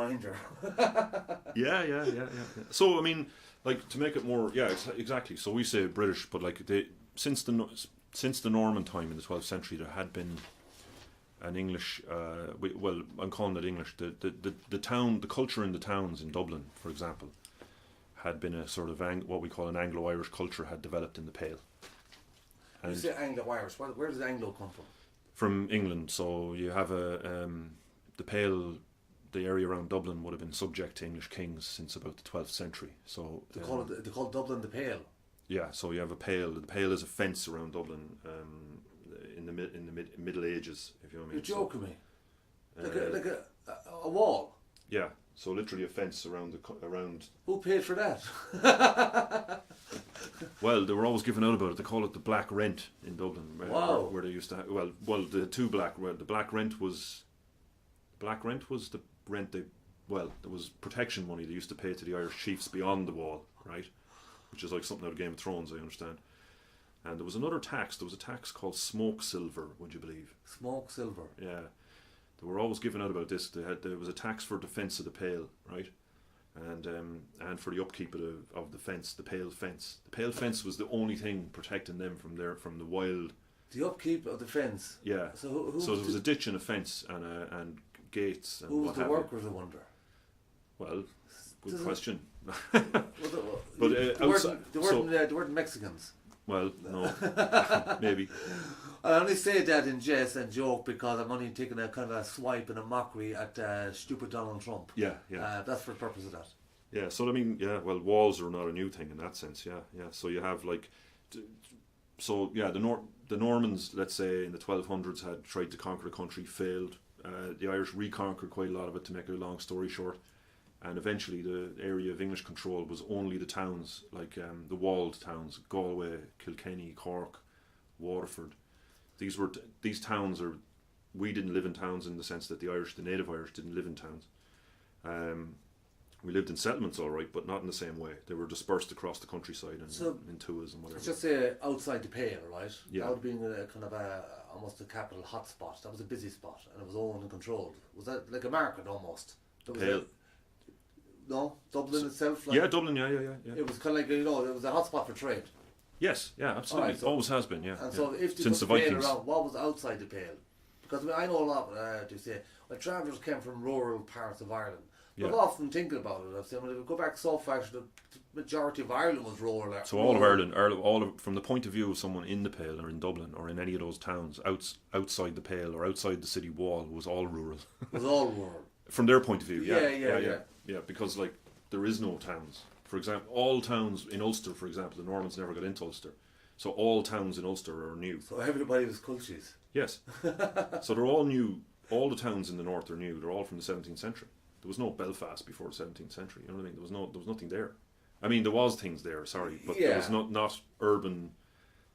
grinder. Yeah. So I mean, like to make it more, exactly. So we say British, but like since the Norman time in the 12th century, there had been an English. Well, I'm calling it English. The town, the culture in the towns in Dublin, for example, had been a sort of what we call an Anglo-Irish culture had developed in the Pale. And you say Anglo-Irish. Where does Anglo come from? From England. So you have the Pale. The area around Dublin would have been subject to English kings since about the 12th century. So they call Dublin the Pale. Yeah, so you have a Pale. The Pale is a fence around Dublin in the Middle Ages, if you know what I mean. You're joking me. Like a wall. Yeah, so literally a fence around. Who paid for that? Well, they were always giving out about it. They call it the Black Rent in Dublin. Wow. Where they used to the two black. The Black Rent was the rent there was protection money they used to pay to the Irish chiefs beyond the wall, right? Which is like something out of Game of Thrones, I understand. And there was another tax. There was a tax called smoke silver, would you believe? Smoke silver? Yeah. They were always giving out about this. There was a tax for defence of the Pale, right? And for the upkeep of the fence, the Pale fence. The Pale fence was the only thing protecting them from the wild. The upkeep of the fence? Yeah. So there was a ditch and a fence and gates and who was the workers, I wonder? Well, good question. But they weren't Mexicans. Well, no, maybe. I only say that in jest and joke because I'm only taking a kind of a swipe and a mockery at stupid Donald Trump. Yeah. That's for the purpose of that. Yeah, so I mean, well, walls are not a new thing in that sense. Yeah. So you have like, the Normans, let's say in the 1200s, had tried to conquer the country, failed. The Irish reconquered quite a lot of it, to make a long story short, and eventually the area of English control was only the towns, like the walled towns, Galway, Kilkenny, Cork, Waterford. These towns are. We didn't live in towns in the sense that the native Irish didn't live in towns. We lived in settlements, all right, but not in the same way. They were dispersed across the countryside and in tuas and whatever. Let's just say outside the Pale, right? Yeah. That would be a kind of almost a capital hotspot. That was a busy spot, and it was owned and controlled. Was that like a market almost? Pale. No, Dublin itself. Yeah, Dublin. Yeah. It was kind of like it was a hotspot for trade. Yes, yeah, absolutely. Right, so, always has been, yeah. And so if since the Pale Vikings. around, what was outside the Pale? Because I know a lot to say when travellers came from rural parts of Ireland. Yeah. I've often thinking about it. I've said when we go back so far, the majority of Ireland was rural. So all of Ireland, from the point of view of someone in the Pale or in Dublin or in any of those towns outside the Pale or outside the city wall, was all rural. It was all rural. From their point of view, yeah. Yeah, because like there is no towns. For example, all towns in Ulster, for example, the Normans never got into Ulster. So all towns in Ulster are new. So everybody was cultures. Yes. So they're all new. All the towns in the north are new. They're all from the 17th century. There was no Belfast before the 17th century. You know what I mean? There was nothing there. I mean, there was things there. Sorry, but there was not urban.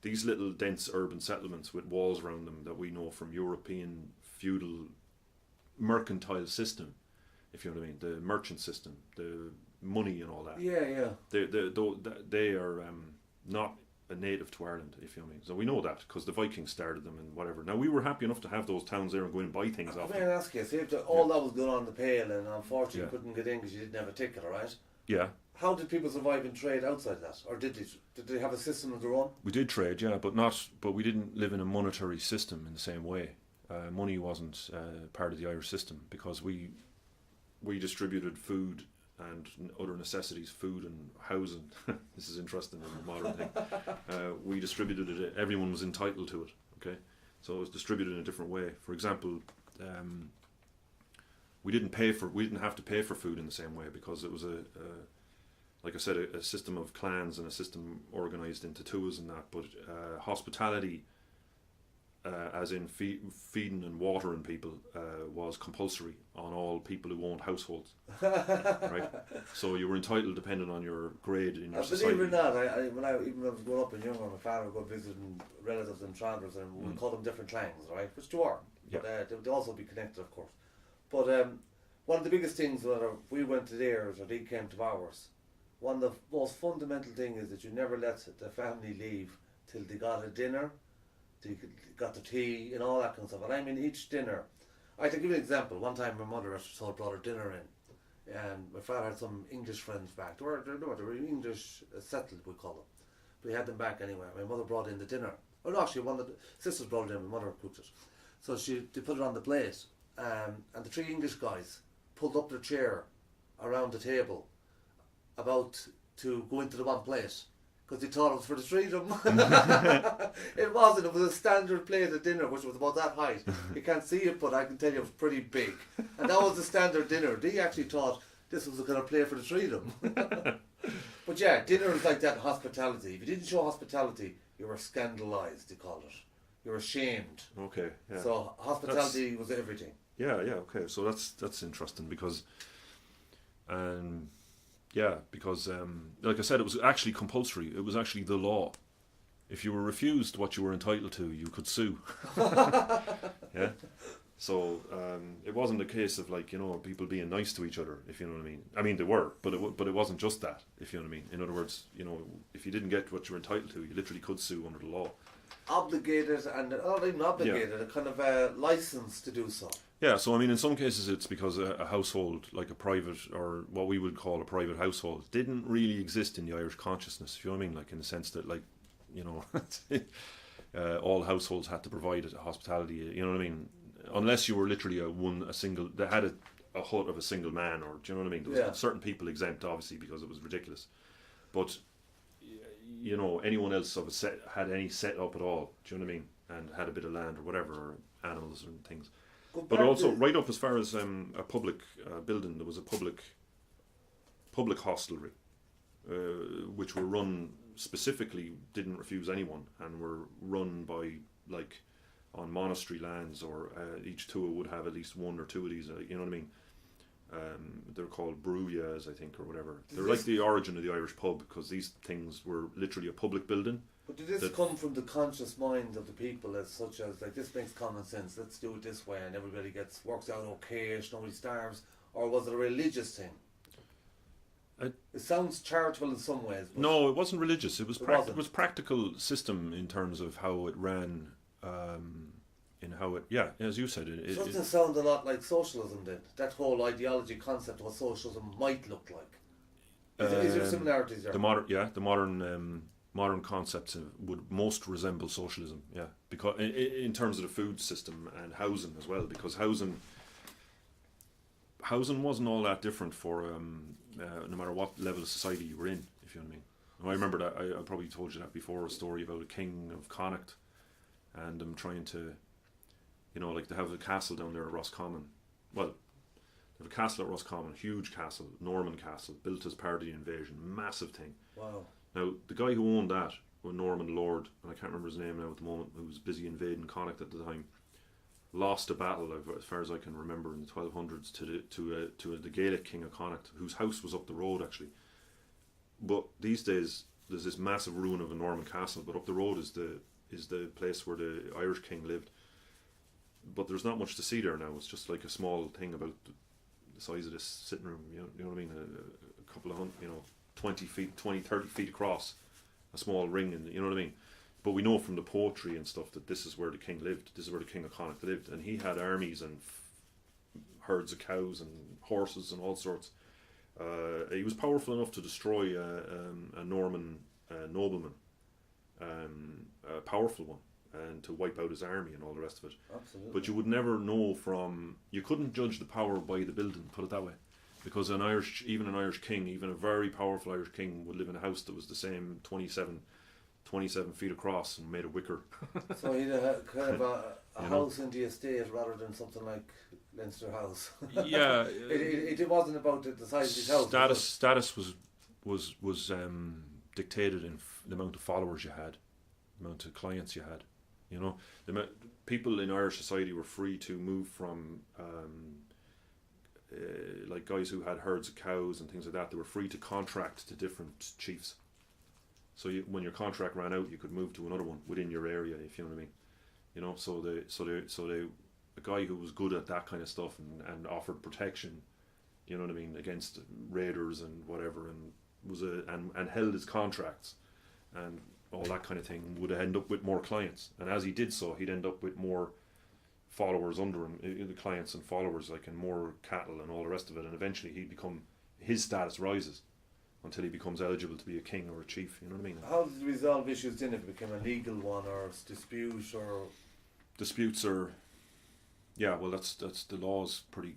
These little dense urban settlements with walls around them that we know from European feudal mercantile system. If you know what I mean, the merchant system, the money and all that. Yeah. They are not a native to Ireland, if you know what I mean. So we know that because the Vikings started them and whatever. Now we were happy enough to have those towns there and go in and buy things off them. I'm ask you, see if all that was going on in the Pale and unfortunately you couldn't get in because you didn't have a ticket, alright? Yeah. How did people survive and trade outside that? Or did they have a system of their own? We did trade, yeah, but we didn't live in a monetary system in the same way. Money wasn't part of the Irish system because we distributed food and other necessities, food and housing. This is interesting in the modern thing. We distributed it. Everyone was entitled to it. Okay, so it was distributed in a different way. For example, we didn't have to pay for food in the same way because it was like I said, a system of clans and a system organised into tuas and that. But hospitality, as in feeding and watering people, was compulsory on all people who owned households. Right? So you were entitled depending on your grade in your society. Believe it or not, when I was growing up and younger, my father would go visiting relatives and Tranders, and we call them different clans, right? Which they are. Yeah. But they also be connected, of course. But one of the biggest things, whether we went to theirs or they came to ours, one of the most fundamental things is that you never let the family leave till they got a dinner, they got the tea and all that kind of stuff. And I mean, each dinner, I can give you an example. One time my mother brought her dinner in, And my father had some English friends back. They were English settled, we call them. But he had them back anyway. My mother brought in the dinner. Oh no, actually one of the sisters brought it in, my mother cooked it. So they put it on the plate. And the three English guys pulled up their chair around the table about to go into the one plate. Because they thought it was for the three of them. It wasn't. It was a standard plate at dinner, which was about that height. You can't see it, but I can tell you it was pretty big. And that was the standard dinner. They actually thought this was the kind of plate for the three of them. But yeah, dinner is like that in hospitality. If you didn't show hospitality, you were scandalised, they called it. You were ashamed. Okay, yeah. So hospitality was everything. Yeah, okay. So that's interesting because... because, like I said, it was actually compulsory. It was actually the law. If you were refused what you were entitled to, you could sue. Yeah. So it wasn't a case of people being nice to each other, if you know what I mean. I mean they were, but it wasn't just that, if you know what I mean. In other words, if you didn't get what you were entitled to, you literally could sue under the law. Obligated and not even obligated, a kind of a license to do so. Yeah, so I mean, in some cases it's because a household, like a private, or what we would call a private household, didn't really exist in the Irish consciousness, if you know what I mean, like in the sense that, all households had to provide hospitality, you know what I mean, unless you were literally a single, that had a hut of a single man, or do you know what I mean, there was certain people exempt, obviously, because it was ridiculous, but, anyone else of had any set up at all, do you know what I mean, and had a bit of land or whatever, or animals and things. But also, right up as far as a public building, there was a public hostelry, which were run specifically, didn't refuse anyone, and were run by, on monastery lands, or each tour would have at least one or two of these, you know what I mean? They're called brewjas, I think, or whatever. They're like the origin of the Irish pub, because these things were literally a public building. But did this come from the conscious mind of the people, as such as, this makes common sense, let's do it this way, and everybody works out okay-ish, nobody starves, or was it a religious thing? It sounds charitable in some ways. But no, it wasn't religious. It was it was practical system in terms of how it ran, in how it, as you said. It doesn't sound a lot like socialism then, that whole ideology concept of what socialism might look like. Is there similarities there? The modern concepts would most resemble socialism, because in terms of the food system and housing as well, because housing wasn't all that different for no matter what level of society you were in, if you know what I mean. I remember that I probably told you that before, a story about a king of Connacht, and them trying to, they have a castle down there at Roscommon. Well, they have a castle at Roscommon, huge castle, Norman castle, built as part of the invasion, massive thing. Wow. Now, the guy who owned that, was Norman Lord, and I can't remember his name now at the moment, who was busy invading Connacht at the time, lost a battle, as far as I can remember, in the 1200s to the Gaelic king of Connacht, whose house was up the road, actually. But these days, there's this massive ruin of a Norman castle, but up the road is the place where the Irish king lived. But there's not much to see there now. It's just like a small thing about the size of this sitting room, you know what I mean, a couple of 20 feet, 30 feet across, a small ring, and you know what I mean. But we know from the poetry and stuff that this is where the king lived. This is where the king of Connacht lived, and he had armies and herds of cows and horses and all sorts. He was powerful enough to destroy a Norman nobleman, a powerful one, and to wipe out his army and all the rest of it. Absolutely. But you would never know you couldn't judge the power by the building, put it that way. Because even an Irish king, even a very powerful Irish king, would live in a house that was the same 27 feet across and made of wicker. So he had kind of a house in the estate rather than something like Leinster House. Yeah. it wasn't about the size of his house. Status was dictated in the amount of followers you had, the amount of clients you had. People in Irish society were free to move from... like guys who had herds of cows and things like that, they were free to contract to different chiefs. So when your contract ran out, you could move to another one within your area, if you know what I mean. So a guy who was good at that kind of stuff and offered protection, you know what I mean, against raiders and whatever, and and held his contracts and all that kind of thing, would end up with more clients. And as he did so, he'd end up with more followers under him, the clients and followers, like, and more cattle and all the rest of it, and eventually his status rises until he becomes eligible to be a king or a chief. You know what I mean? How did you resolve issues then if it became a legal one or dispute or? Disputes are, well, that's the law's pretty.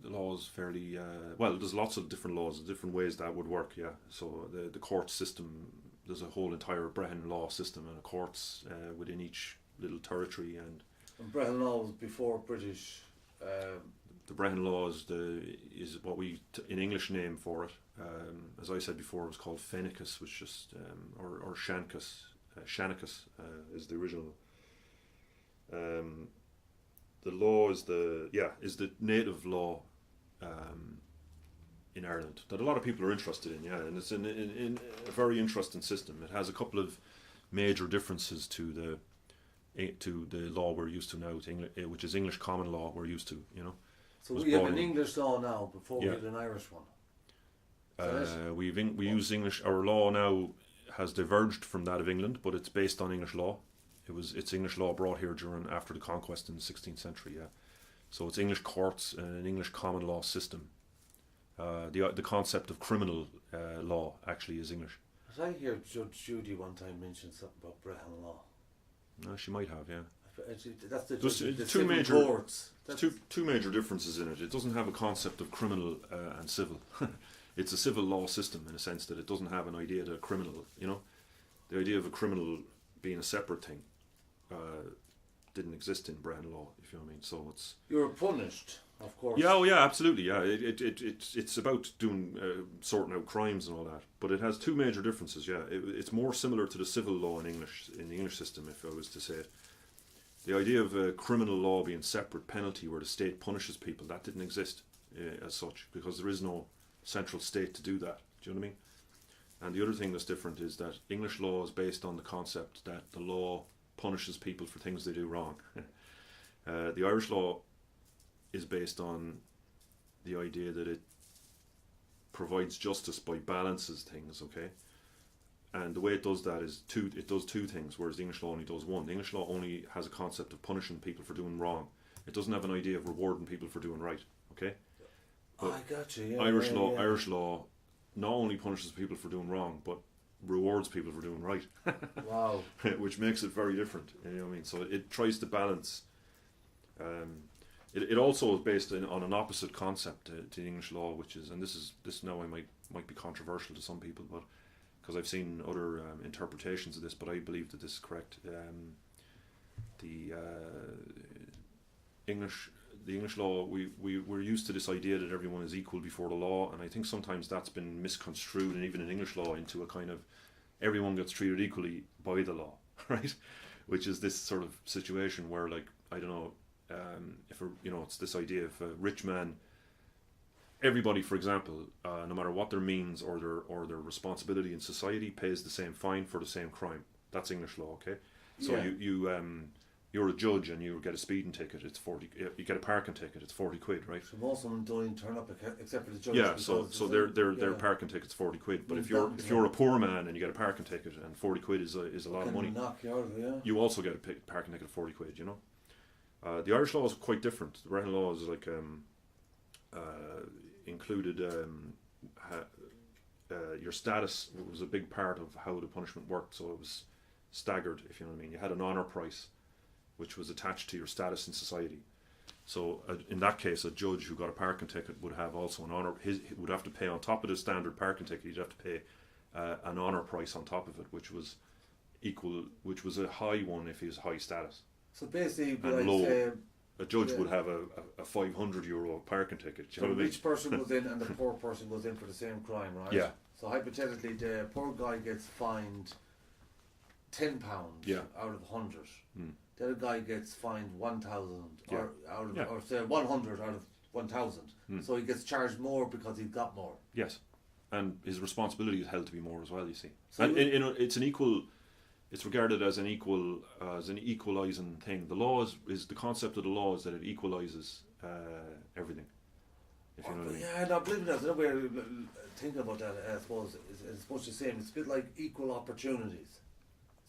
The law's fairly well. There's lots of different laws, different ways that would work. Yeah. So the court system, there's a whole entire Brehon law system and a courts within each little territory. And Brehon law was before British. The Brehon law is what we in English name for it. As I said before, it was called Fennicus, which just or Shancus. Shanicus is the original. The law is the native law in Ireland that a lot of people are interested in, and it's in a very interesting system. It has a couple of major differences to the law we're used to now, which is English common law we're used to, So we have an English law now before we had an Irish one. We use English. Our law now has diverged from that of England, but it's based on English law. It's English law brought here after the conquest in the 16th century. Yeah, so it's English courts and an English common law system. The concept of criminal law actually is English. Did I hear Judge Judy one time mention something about Brehon law? No, she might have. Yeah. That's the two major courts. Two major differences in it. It doesn't have a concept of criminal and civil. It's a civil law system in a sense that it doesn't have an idea of a criminal. The idea of a criminal being a separate thing didn't exist in Brehon law, if you know what I mean. So it's you're punished, of course. Yeah, absolutely. Yeah, it's about doing sorting out crimes and all that. But it has two major differences. Yeah, it's more similar to the civil law in the English system, if I was to say it. The idea of a criminal law being separate penalty where the state punishes people, that didn't exist as such, because there is no central state to do that. Do you know what I mean? And the other thing that's different is that English law is based on the concept that the law punishes people for things they do wrong. The Irish law is based on the idea that it provides justice by balances things, okay? And the way it does that is it does two things, whereas the English law only does one. The English law only has a concept of punishing people for doing wrong. It doesn't have an idea of rewarding people for doing right, okay? But I got you. Yeah, Irish law not only punishes people for doing wrong, but rewards people for doing right. Wow. Which makes it very different. You know what I mean? So it tries to balance. It also is based on an opposite concept to the English law, which is, and this now I might be controversial to some people, but because I've seen other interpretations of this, but I believe that this is correct. The English law, we're used to this idea that everyone is equal before the law, and I think sometimes that's been misconstrued, and even in English law, into a kind of everyone gets treated equally by the law, right? Which is this sort of situation where, like, I don't know, it's this idea of a rich man. Everybody, for example, no matter what their means or their responsibility in society, pays the same fine for the same crime. That's English law, okay? So you're a judge and you get a speeding ticket. It's 40. You get a parking ticket. It's 40 quid, right? So most of them don't turn up except for the judge. Yeah. So their parking ticket's 40 quid. But if you're a poor man and you get a parking ticket and 40 quid is a lot of money. Knock you out of it, yeah. You also get a parking ticket of 40 quid. The Irish law is quite different. The Brehon law is like included your status was a big part of how the punishment worked. So it was staggered, if you know what I mean. You had an honour price, which was attached to your status in society. So in that case, a judge who got a parking ticket would have also an honour. He would have to pay on top of the standard parking ticket. He'd have to pay an honour price on top of it, which was a high one if he was high status. So basically, a judge would have a €500 parking ticket. So the rich person goes in and the poor person goes in for the same crime, right? Yeah. So hypothetically, the poor guy gets fined £10 out of 100. The other guy gets fined 1,000 or say 100 out of 1,000. So he gets charged more because he's got more. Yes, and his responsibility is held to be more as well. You see, so and it's an equal. It's regarded as an equalising thing. The law is the concept of the law is that it equalises everything. If you know what I mean. Yeah, no, believe me, that's another way of thinking about that. I suppose it's much the same. It's a bit like equal opportunities.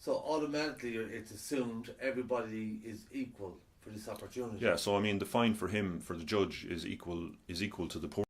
So automatically, it's assumed everybody is equal for this opportunity. Yeah, so I mean, the fine for him, for the judge, is equal to the poor